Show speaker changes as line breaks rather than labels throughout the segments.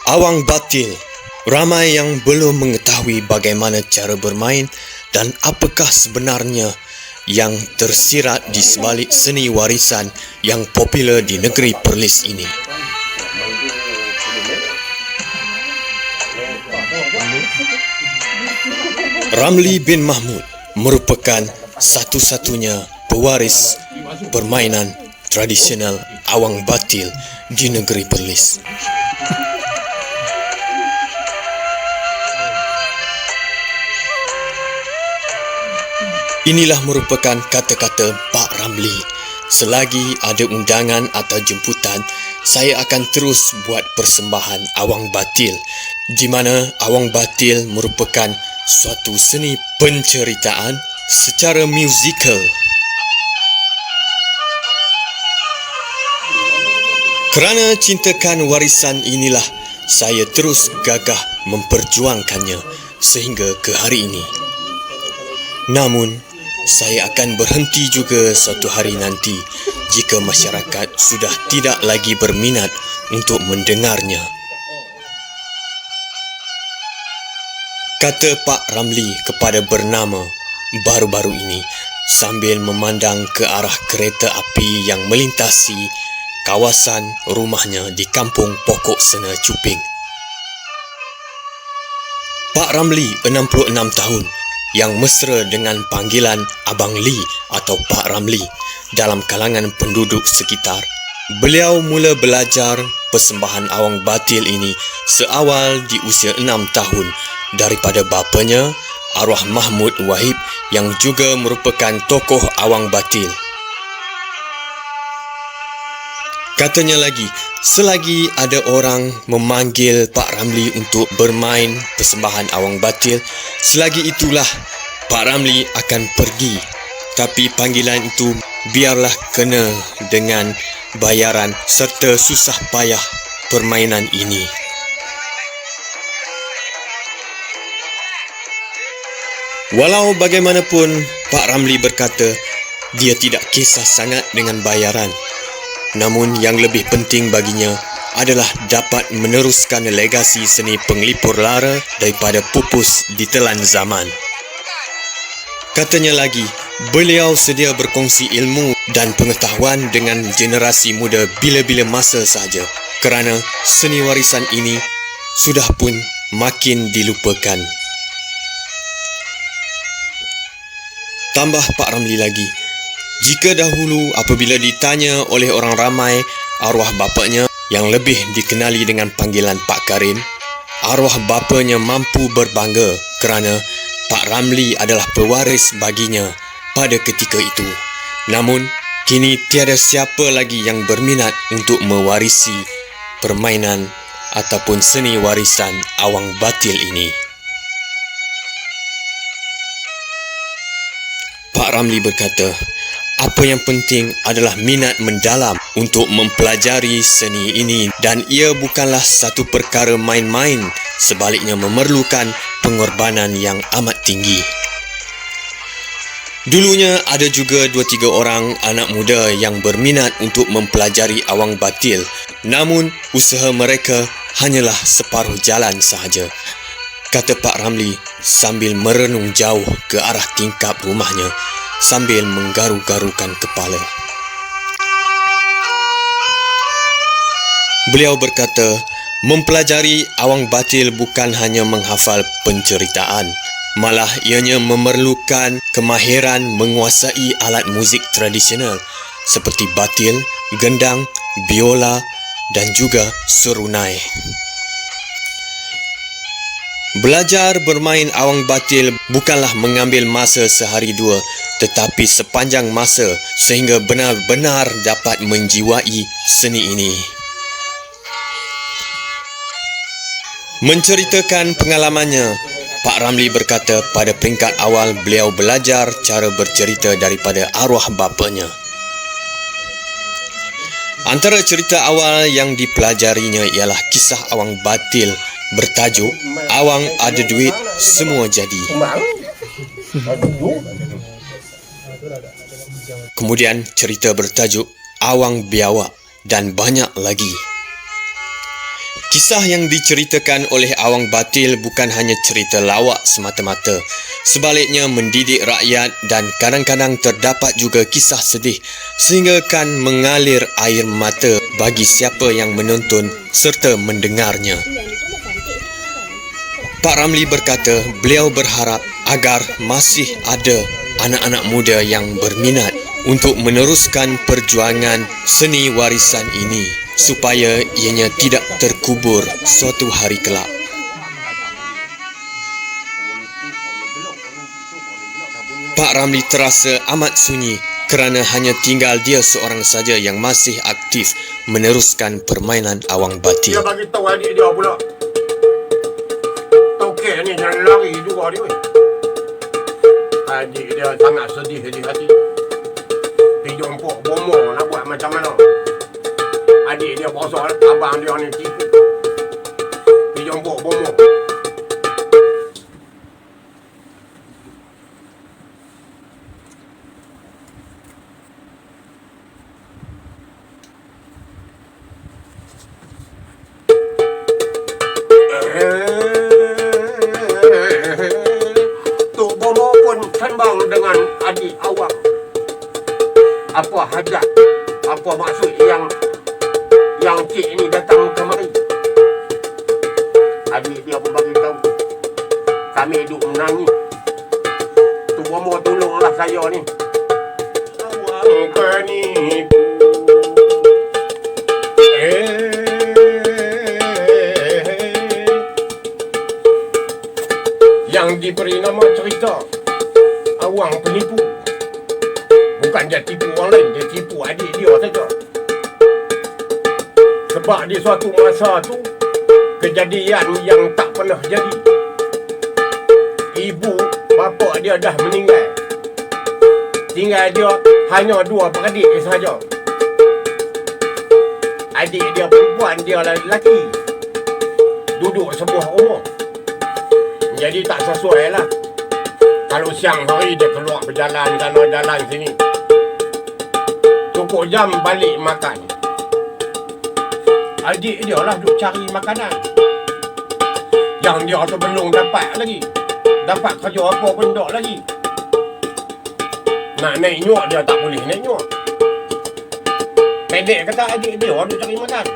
Awang batil. Ramai yang belum mengetahui bagaimana cara bermain dan apakah sebenarnya yang tersirat di sebalik seni warisan yang popular di negeri Perlis ini. Ramli bin Mahmud merupakan satu-satunya pewaris permainan tradisional awang batil di negeri Perlis. Inilah merupakan kata-kata Pak Ramli. Selagi ada undangan atau jemputan, saya akan terus buat persembahan awang batil, di mana awang batil merupakan suatu seni penceritaan secara musikal. Kerana cintakan warisan inilah saya terus gagah memperjuangkannya sehingga ke hari ini. Namun, saya akan berhenti juga suatu hari nanti jika masyarakat sudah tidak lagi berminat untuk mendengarnya. Kata Pak Ramli kepada bernama baru-baru ini sambil memandang ke arah kereta api yang melintasi kawasan rumahnya di Kampung Pokok Sena Cuping. Pak Ramli, 66 tahun, yang mesra dengan panggilan Abang Li atau Pak Ramli dalam kalangan penduduk sekitar. Beliau mula belajar persembahan awang batil ini seawal di usia 6 tahun daripada bapanya, arwah Mahmud Wahib, yang juga merupakan tokoh awang batil. Katanya lagi, selagi ada orang memanggil Pak Ramli untuk bermain persembahan awang batil, selagi itulah Pak Ramli akan pergi. Tapi panggilan itu biarlah kena dengan bayaran serta susah payah permainan ini. Walau bagaimanapun, Pak Ramli berkata dia tidak kisah sangat dengan bayaran. Namun yang lebih penting baginya adalah dapat meneruskan legasi seni penglipur lara daripada pupus ditelan zaman. Katanya lagi, beliau sedia berkongsi ilmu dan pengetahuan dengan generasi muda bila-bila masa sahaja, kerana seni warisan ini sudah pun makin dilupakan. Tambah Pak Ramli lagi, jika dahulu apabila ditanya oleh orang ramai arwah bapanya yang lebih dikenali dengan panggilan Pak Karim, arwah bapanya mampu berbangga kerana Pak Ramli adalah pewaris baginya pada ketika itu. Namun, kini tiada siapa lagi yang berminat untuk mewarisi permainan ataupun seni warisan awang batil ini. Pak Ramli berkata, apa yang penting adalah minat mendalam untuk mempelajari seni ini dan ia bukanlah satu perkara main-main, sebaliknya memerlukan pengorbanan yang amat tinggi. Dulunya ada juga 2-3 orang anak muda yang berminat untuk mempelajari awang batil, namun usaha mereka hanyalah separuh jalan sahaja, kata Pak Ramli sambil merenung jauh ke arah tingkap rumahnya sambil menggaru-garukan kepala. Beliau berkata, mempelajari awang batil bukan hanya menghafal penceritaan, malah ianya memerlukan kemahiran menguasai alat muzik tradisional seperti batil, gendang, biola dan juga serunai. Belajar bermain awang batil bukanlah mengambil masa sehari dua, tetapi sepanjang masa sehingga benar-benar dapat menjiwai seni ini. Menceritakan pengalamannya, Pak Ramli berkata pada peringkat awal beliau belajar cara bercerita daripada arwah bapanya. Antara cerita awal yang dipelajarinya ialah kisah awang batil bertajuk Awang Ada Duit Semua Jadi. Kemudian cerita bertajuk Awang Biawak dan banyak lagi. Kisah yang diceritakan oleh Awang Batil bukan hanya cerita lawak semata-mata. Sebaliknya mendidik rakyat dan kadang-kadang terdapat juga kisah sedih sehingga kan mengalir air mata bagi siapa yang menonton serta mendengarnya. Pak Ramli berkata beliau berharap agar masih ada anak-anak muda yang berminat untuk meneruskan perjuangan seni warisan ini supaya ianya tidak terkubur suatu hari kelak. Pak Ramli terasa amat sunyi kerana hanya tinggal dia seorang saja yang masih aktif meneruskan permainan Awang Batil.
Dia bagi tahu adik dia pula. Tokek ni jangan lari juga dia. Adik dia sangat sedih di hati. Pergi jumpa bomo nak buat macam mana. Adik dia bosok abang dia ni tipu. Pergi jumpa bomo. Tok bomo pun sembang dengan adik awak. Apa hajat? Apa maksud yang cik ni datang kemari? Adik dia pun bagi tahu. Kami duk menangis. Tok bomo tolonglah saya ni. Awang penipu. Yang diberi nama cerita Awang Penipu. Bukan dia tipu orang lain, dia tipu adik dia saja. Sebab di suatu masa tu kejadian yang tak pernah jadi. Ibu bapa dia dah meninggal. Tinggal dia hanya dua beradik sahaja. Adik dia perempuan, dia lelaki. Duduk sebuah rumah. Jadi tak sesuai lah. Kalau siang hari dia keluar berjalan sana jalan sini. Cukup jam balik makan. Adik dia lah duk cari makanan. Yang dia tu belum dapat lagi. Dapat kerja apa pun tak lagi. Nak naik nyuak dia tak boleh naik nyuak. Pendek kata adik dia duk cari makan.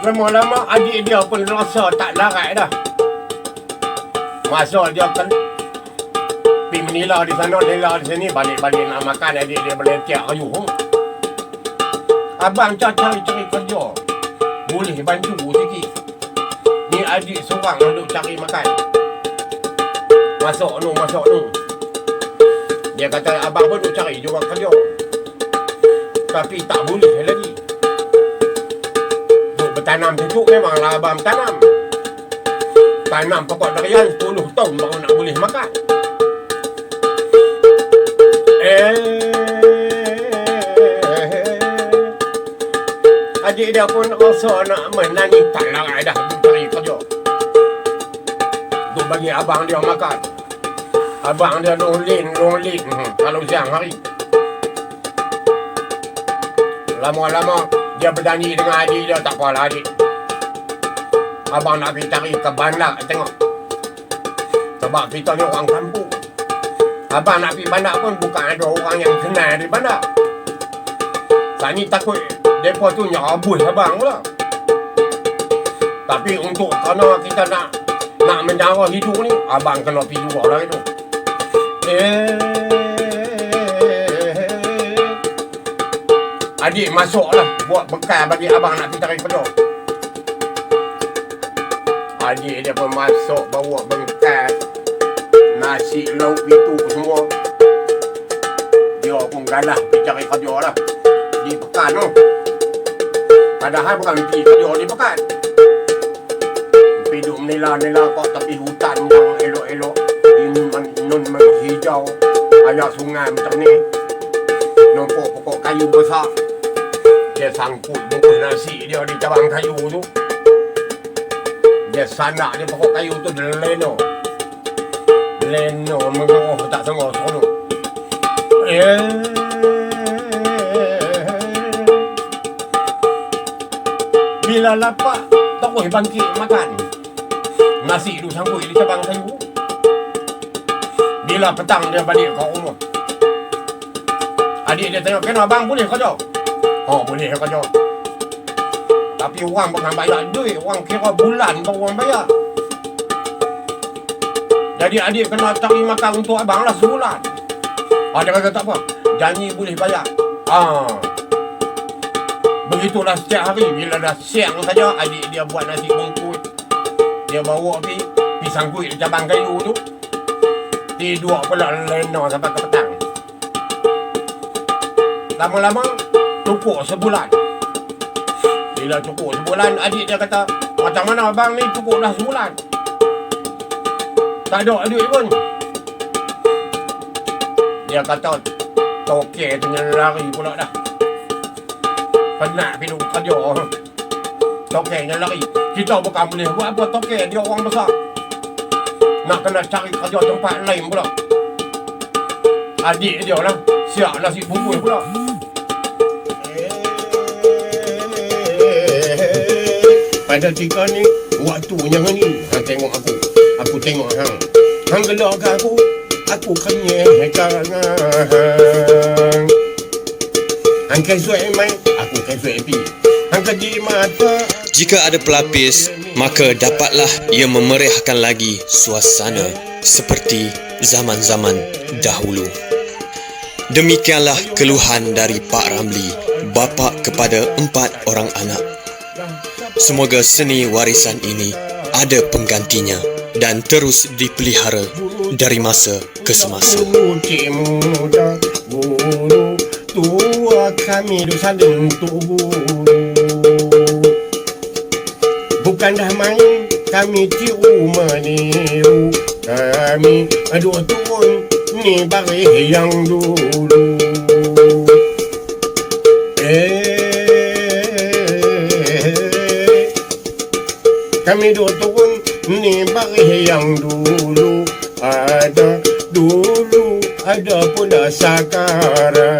Lama-lama adik dia pun rasa tak larat dah. Masa dia kan pergi menila di sana, nila di sini, balik-balik nak makan, adik dia boleh tiap kayu. Abang cari kerja, boleh bantu sikit. Ni adik seorang duduk cari makan. Masuk nu. Dia kata abang pun duduk cari juga kerja. Tapi tak boleh lagi. Tanam tu memanglah abang tanam. Tanam pokok durian 10 tahun baru nak boleh makan. Adik dia pun rasa nak menangis tak larat dah untuk cari kerja. Untuk bagi abang dia makan. Abang dia longlin kalau siang hari. Lama-lama dia berjanji dengan adik dia, tak apalah adik. Abang nak pergi cari ke bandar tengok. Sebab kita ni orang kampung. Abang nak pergi bandar pun bukan ada orang yang kenal di bandar. Tak ni takut mereka tu nyerabus abang pula. Tapi untuk kerana kita nak menjara hidup ni, abang kena pergi juga lah itu. Adik masuklah buat bekal bagi abang nak pergi cari kerja. Adik dia pun masuk bawa bekal, nasi, lauk itu semua. Dia pun galah pergi cari kerja lah. Di pekan tu. Padahal bukan pergi kerja di pekan. Pergi duduk menila-nila kat tepi hutan yang elok-elok. Nun menghijau. Ayat sungai macam ni. Nampak pokok kayu besar. Dia sangkut bungkus nasi dia di cabang kayu tu. Dia sanak dia pokok kayu tu, dia leno mengeruh tak sengok seronok. Bila lapar, terus bangkit makan. Nasi tu sangkut di cabang kayu. Bila petang dia balik ke rumah. Adik dia tengok, "Kenapa abang boleh kerja?" "Oh, boleh kerja. Tapi orang bukan bayar duit, orang kira bulan baru orang bayar. Jadi adik kena cari makan untuk abang lah sebulan." Dia kata tak apa, janji boleh bayar. Begitulah setiap hari. Bila dah siang saja, adik dia buat nasi bungkus. Dia bawa pergi sangkut di cabang kayu tu. Tidur pula lena sampai ke petang. Lama-lama cukup sebulan. Bila cukup sebulan, adik dia kata, "Macam mana abang ni cukup dah sebulan? Tak ada duit pun." Dia kata, "Tokek tu lari pula dah. Penat pergi kerja. Tokeknya lari. Kita bukan boleh buat apa, tokek dia orang besar. Nak kena cari kerja tempat lain pula." Adik dia lah siap nasi bungkus pula. Pada ketika ni, waktunya ni. Tengok aku. Aku tengok hang. Hang gelak ke aku. Aku kenyekkan hang. Hang kesuai main. Aku kesuai pi. Hang keji mata.
Jika ada pelapis, maka dapatlah ia memeriahkan lagi suasana seperti zaman-zaman dahulu. Demikianlah keluhan dari Pak Ramli, bapa kepada 4 orang anak. Semoga seni warisan ini ada penggantinya dan terus dipelihara dari masa ke semasa.
Cik muda, guru tua kami tu saling guru. Bukan dah main, kami cium meniru. Kami dua turun ni bari yang dulu. Kami dua turun ni bari yang dulu. Ada pula sekarang.